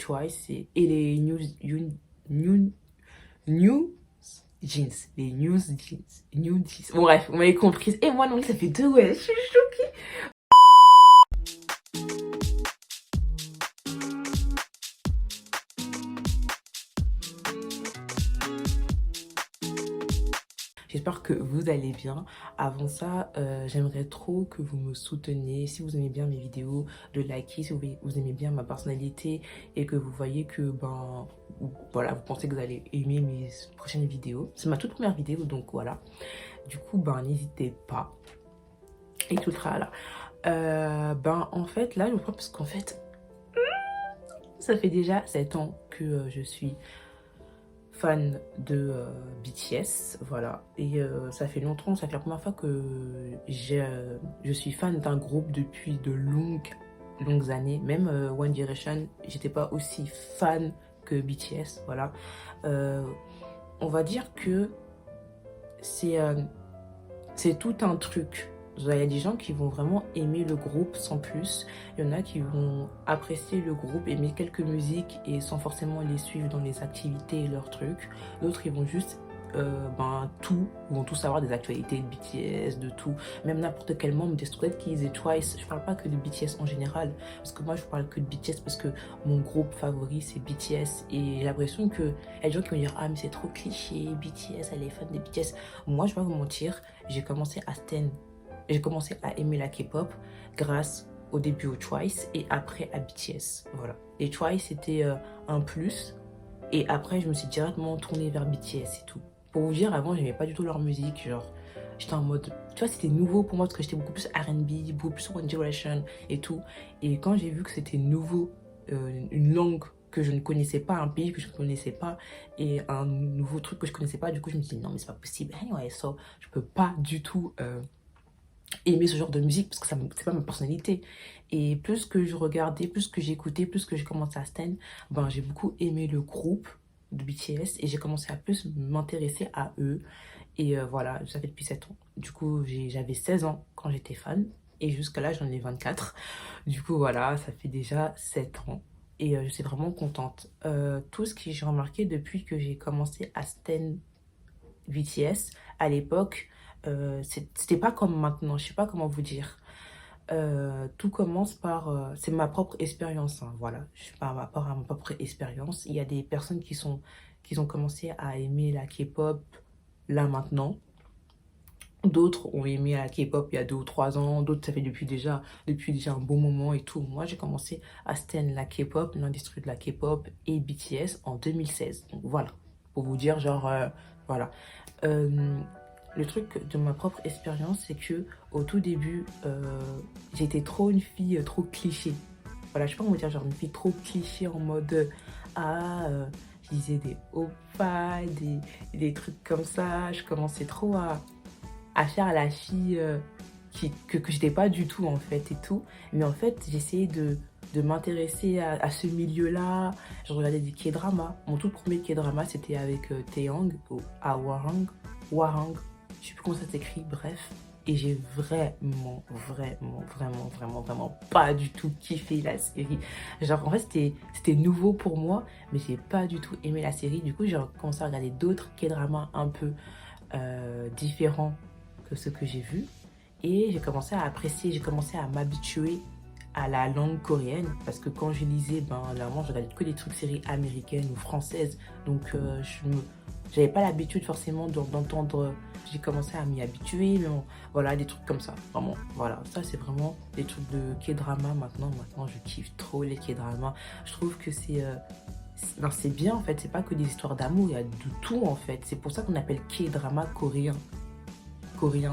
Twice et les new, new jeans. Les news jeans. New jeans. Bon, bref, vous m'avez comprise. Et moi, non, ça fait 2 ouais, je suis choquée. J'espère que vous allez bien. Avant ça, j'aimerais trop que vous me souteniez. Si vous aimez bien mes vidéos, de liker. Si vous aimez bien ma personnalité et que vous voyez que, ben, voilà, vous pensez que vous allez aimer mes prochaines vidéos. C'est ma toute première vidéo, donc voilà. Du coup, ben, n'hésitez pas. Et tout le tralala. Ben, en fait, là, je vous crois parce qu'en fait, ça fait déjà 7 ans que je suis fan de BTS, voilà. Et ça fait longtemps, ça fait la première fois que je suis fan d'un groupe depuis de longues années. Même One Direction, j'étais pas aussi fan que BTS, voilà. On va dire que c'est tout un truc. Il y a des gens qui vont vraiment aimer le groupe sans plus. Il y en a qui vont apprécier le groupe, aimer quelques musiques et sans forcément les suivre dans les activités et leurs trucs. D'autres, ils vont juste ils vont tous savoir des actualités de BTS, de tout. Même n'importe quel membre des Stray Kids et Twice. Je parle pas que de BTS en général. Parce que moi, je parle que de BTS parce que mon groupe favori, c'est BTS. Et j'ai l'impression que y a des gens qui vont dire « Ah, mais c'est trop cliché, BTS, elle est fan de BTS. » Moi, je vais pas vous mentir, j'ai commencé à aimer la K-pop grâce au début au Twice et après à BTS, voilà. Et Twice c'était un plus et après je me suis directement tournée vers BTS et tout. Pour vous dire, avant j'aimais pas du tout leur musique, genre j'étais en mode, tu vois, c'était nouveau pour moi parce que j'étais beaucoup plus R&B, beaucoup plus One Direction et tout. Et quand j'ai vu que c'était nouveau, une langue que je ne connaissais pas, un pays que je ne connaissais pas et un nouveau truc que je connaissais pas, du coup je me suis dit non mais c'est pas possible, anyway, so je peux pas du tout aimer ce genre de musique parce que c'est pas ma personnalité. Et plus que je regardais, plus que j'écoutais, plus que j'ai commencé à stan, ben j'ai beaucoup aimé le groupe de BTS et j'ai commencé à plus m'intéresser à eux. Et voilà, ça fait depuis 7 ans. Du coup, j'avais 16 ans quand j'étais fan et jusqu'à là, j'en ai 24. Du coup, voilà, ça fait déjà 7 ans. Et je suis vraiment contente. Tout ce que j'ai remarqué depuis que j'ai commencé à stan BTS à l'époque, c'était pas comme maintenant, je sais pas comment vous dire. Tout commence par, c'est ma propre expérience, hein, voilà. Je par rapport à ma propre expérience. Il y a des personnes qui ont commencé à aimer la K-pop là maintenant. D'autres ont aimé la K-pop il y a 2 ou 3 ans, d'autres ça fait depuis déjà un bon moment et tout. Moi j'ai commencé à stan la K-pop, l'industrie de la K-pop et BTS en 2016. Donc voilà, pour vous dire genre, voilà. Euh, le truc de ma propre expérience, c'est que au tout début, j'étais trop une fille trop cliché. Voilà, je sais pas comment dire, genre une fille trop cliché en mode je disais des oppas, des trucs comme ça. Je commençais trop à faire la fille que j'étais pas du tout en fait et tout. Mais en fait, j'essayais de m'intéresser à ce milieu-là. Je regardais des K-dramas. Mon tout premier K-drama, c'était avec Taeyang ou Warang. Je sais plus comment ça s'écrit, bref. Et j'ai vraiment pas du tout kiffé la série. Genre, en fait, c'était nouveau pour moi, mais j'ai pas du tout aimé la série. Du coup, j'ai commencé à regarder d'autres K-dramas un peu différents que ce que j'ai vu. Et j'ai commencé à apprécier, j'ai commencé à m'habituer à la langue coréenne parce que quand je lisais, ben normalement je regardais que des trucs séries américaines ou françaises, donc j'avais pas l'habitude forcément d'entendre. J'ai commencé à m'y habituer, mais bon, voilà, des trucs comme ça, vraiment, voilà, ça c'est vraiment des trucs de K-drama. Maintenant je kiffe trop les K-dramas. Je trouve que c'est bien en fait, c'est pas que des histoires d'amour, il y a de tout en fait. C'est pour ça qu'on appelle K-drama coréen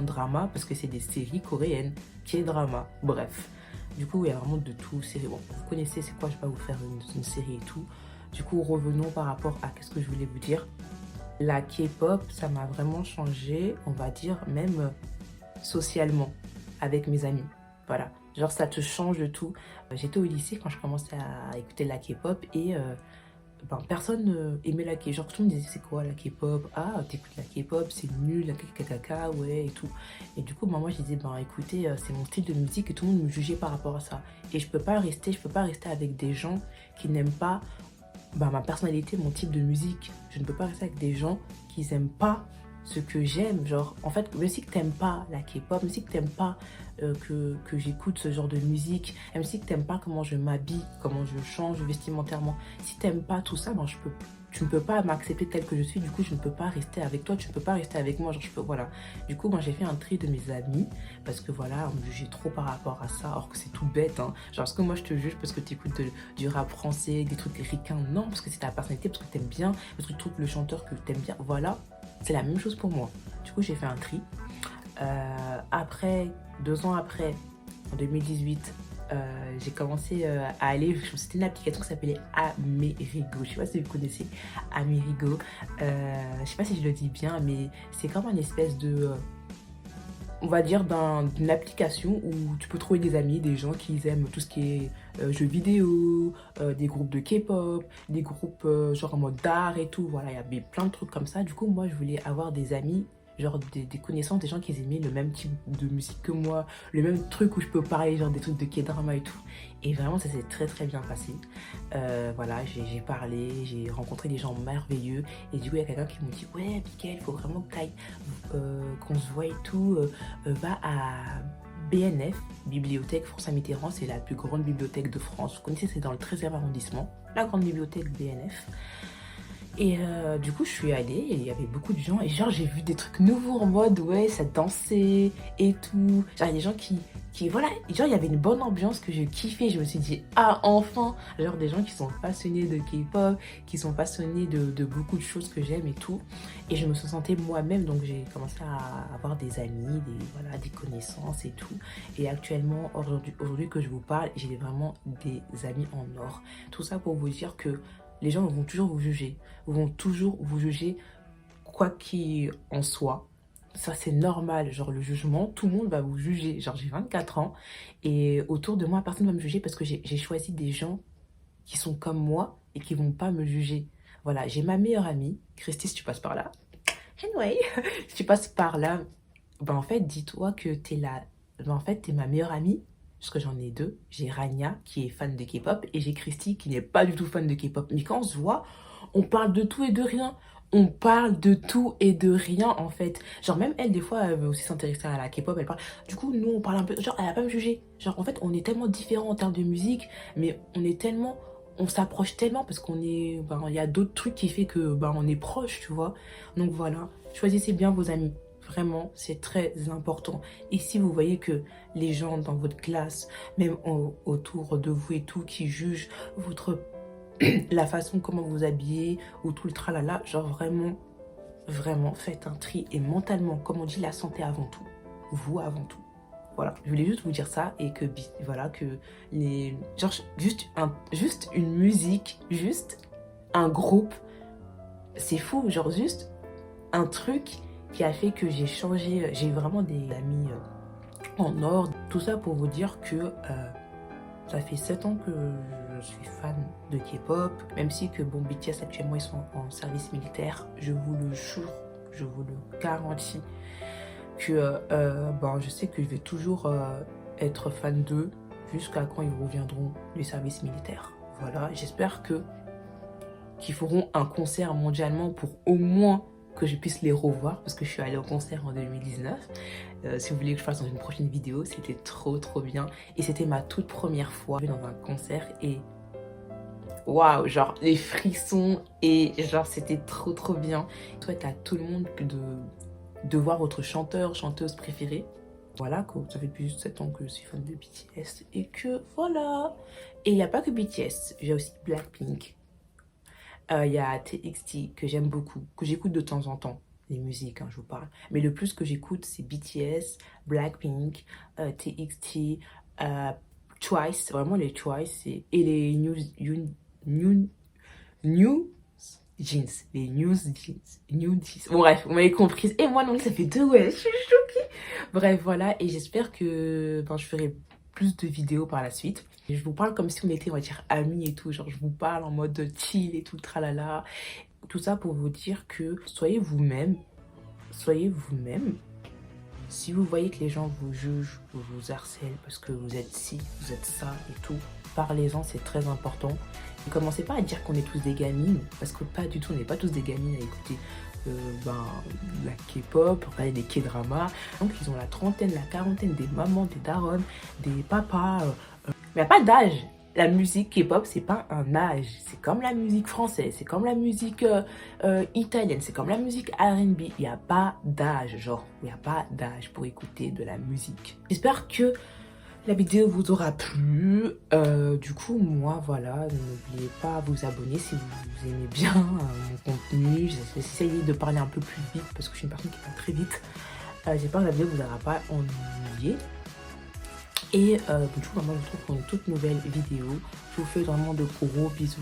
drama, parce que c'est des séries coréennes, K-drama, bref. Du coup, il y a vraiment de tout. Bon, vous connaissez c'est quoi, je vais pas vous faire une série et tout. Du coup, revenons par rapport à qu'est-ce que je voulais vous dire. La K-pop, ça m'a vraiment changé, on va dire, même socialement, avec mes amis. Voilà, genre ça te change de tout. J'étais au lycée quand je commençais à écouter la K-pop et ben, personne aimait la K-pop. Genre tout le monde disait c'est quoi la K-pop? Ah, t'écoutes la K-pop, c'est nul, la KKK, ouais, et tout. Et du coup, ben, moi je disais, ben écoutez, c'est mon style de musique et tout le monde me jugeait par rapport à ça. Et je peux pas rester avec des gens qui n'aiment pas bah, ma personnalité, mon type de musique. Je ne peux pas rester avec des gens qui n'aiment pas ce que j'aime. Genre, en fait, même si que t'aimes pas la K-pop, même si que t'aimes pas que j'écoute ce genre de musique, même si que t'aimes pas comment je m'habille, comment je change vestimentairement, si t'aimes pas tout ça, ben, tu ne peux pas m'accepter tel que je suis, du coup je ne peux pas rester avec toi, tu ne peux pas rester avec moi, genre je peux, voilà. Du coup, moi j'ai fait un tri de mes amis, parce que voilà, on me jugeait trop par rapport à ça, alors que c'est tout bête, hein. Genre, est-ce que moi je te juge parce que tu écoutes du rap français, des trucs ricains? Non, parce que c'est ta personnalité, parce que t'aimes bien, parce que tu trouves le chanteur que t'aimes bien, voilà. C'est la même chose pour moi. Du coup, j'ai fait un tri. Après, 2 ans après, en 2018, j'ai commencé à aller, c'était une application qui s'appelait Amerigo. Je sais pas si vous connaissez Amerigo. Je sais pas si je le dis bien, mais c'est comme une espèce de, on va dire, d'une application où tu peux trouver des amis, des gens qui aiment tout ce qui est jeux vidéo, des groupes de K-pop, des groupes genre en mode d'art et tout. Voilà, il y avait plein de trucs comme ça. Du coup, moi, je voulais avoir des amis, genre des connaissances, des gens qui aimaient le même type de musique que moi, le même truc où je peux parler, genre des trucs de K-drama et tout. Et vraiment, ça s'est très très bien passé. Voilà, j'ai parlé, j'ai rencontré des gens merveilleux. Et du coup, il y a quelqu'un qui me dit, ouais, Mickaël, il faut vraiment que t'ailles, qu'on se voit et tout. Va à BNF, Bibliothèque François Mitterrand, c'est la plus grande bibliothèque de France. Vous connaissez, c'est dans le 13e arrondissement, la grande bibliothèque BNF. Et du coup, je suis allée et il y avait beaucoup de gens. Et genre, j'ai vu des trucs nouveaux en mode, ouais, ça dansait et tout. Genre, il y a des gens voilà, genre, il y avait une bonne ambiance que je kiffais. Je me suis dit, ah, enfin! Genre, des gens qui sont passionnés de K-pop, qui sont passionnés de beaucoup de choses que j'aime et tout. Et je me sentais moi-même, donc j'ai commencé à avoir des amis, voilà, des connaissances et tout. Et actuellement, aujourd'hui que je vous parle, j'ai vraiment des amis en or. Tout ça pour vous dire que les gens vont toujours vous juger, vont toujours vous juger quoi qu'il en soit. Ça, c'est normal, genre le jugement, tout le monde va vous juger. Genre, j'ai 24 ans et autour de moi, personne ne va me juger parce que j'ai choisi des gens qui sont comme moi et qui vont pas me juger. Voilà, j'ai ma meilleure amie, Christy, si tu passes par là. Anyway, si tu passes par là, ben en fait, dis-toi que t'es là. Ben en fait, t'es ma meilleure amie, parce que j'en ai deux. J'ai Rania, qui est fan de K-pop, et j'ai Christy, qui n'est pas du tout fan de K-pop. Mais quand on se voit, on parle de tout et de rien. On parle de tout et de rien, en fait. Genre, même elle, des fois, elle veut aussi s'intéresser à la K-pop, elle parle. Du coup, nous, on parle un peu. Genre, elle va pas me juger. Genre, en fait, on est tellement différents en termes de musique, mais on s'approche tellement parce qu'on est, ben, il y a d'autres trucs qui fait que, ben, on est proche, tu vois. Donc voilà, choisissez bien vos amis. Vraiment, c'est très important. Et si vous voyez que les gens dans votre classe, même autour de vous et tout, qui jugent la façon comment vous habillez ou tout le tralala, genre vraiment, vraiment, faites un tri. Et mentalement, comme on dit, la santé avant tout. Vous avant tout. Voilà, je voulais juste vous dire ça et que voilà, que genre juste une musique, juste un groupe, c'est fou, genre juste un truc qui a fait que j'ai changé, j'ai vraiment des amis en or. Tout ça pour vous dire que ça fait 7 ans que je suis fan de K-pop, même si que bon, BTS actuellement ils sont en service militaire, je vous le jure, je vous le garantis que bon, je sais que je vais toujours être fan d'eux jusqu'à quand ils reviendront du service militaire. Voilà, j'espère qu'ils feront un concert mondialement pour au moins que je puisse les revoir, parce que je suis allée au concert en 2019. Si vous voulez que je fasse dans une prochaine vidéo, c'était trop bien. Et c'était ma toute première fois dans un concert et waouh, genre les frissons et genre c'était trop bien. Souhaite à tout le monde de voir votre chanteuse préférée. Voilà, que ça fait plus de 7 ans que je suis fan de BTS et que voilà. Et il n'y a pas que BTS, j'ai aussi Blackpink. Il y a TXT que j'aime beaucoup, que j'écoute de temps en temps, les musiques, hein, je vous parle. Mais le plus que j'écoute, c'est BTS, Blackpink, TXT, Twice, vraiment les Twice, et les New Jeans, les New Jeans. Bon, bref, vous m'avez comprise. Et moi, non, ça fait 2, ouais, je suis choquée. Bref, voilà, et j'espère que ben, je ferai plus de vidéos par la suite. Et je vous parle comme si on était, on va dire, amis et tout. Genre, je vous parle en mode chill et tout, tralala. Tout ça pour vous dire que soyez vous-même. Soyez vous-même. Si vous voyez que les gens vous jugent ou vous harcèlent parce que vous êtes ci, vous êtes ça et tout, parlez-en, c'est très important. Ne commencez pas à dire qu'on est tous des gamines, parce que pas du tout, on n'est pas tous des gamines à écouter la K-pop, regarder des K-dramas. Donc ils ont la trentaine, la quarantaine, des mamans, des darons, des papas. Mais il n'y a pas d'âge. La musique K-pop, c'est pas un âge. C'est comme la musique française, c'est comme la musique italienne, c'est comme la musique R&B. Il n'y a pas d'âge, genre, il n'y a pas d'âge pour écouter de la musique. J'espère que la vidéo vous aura plu. Du coup, moi, voilà, n'oubliez pas à vous abonner si vous aimez bien mon contenu. J'essaie de parler un peu plus vite parce que je suis une personne qui parle très vite. J'espère que la vidéo vous aura pas ennuyé. Et du coup, moi, je vous retrouve pour une toute nouvelle vidéo. Je vous fais vraiment de gros bisous.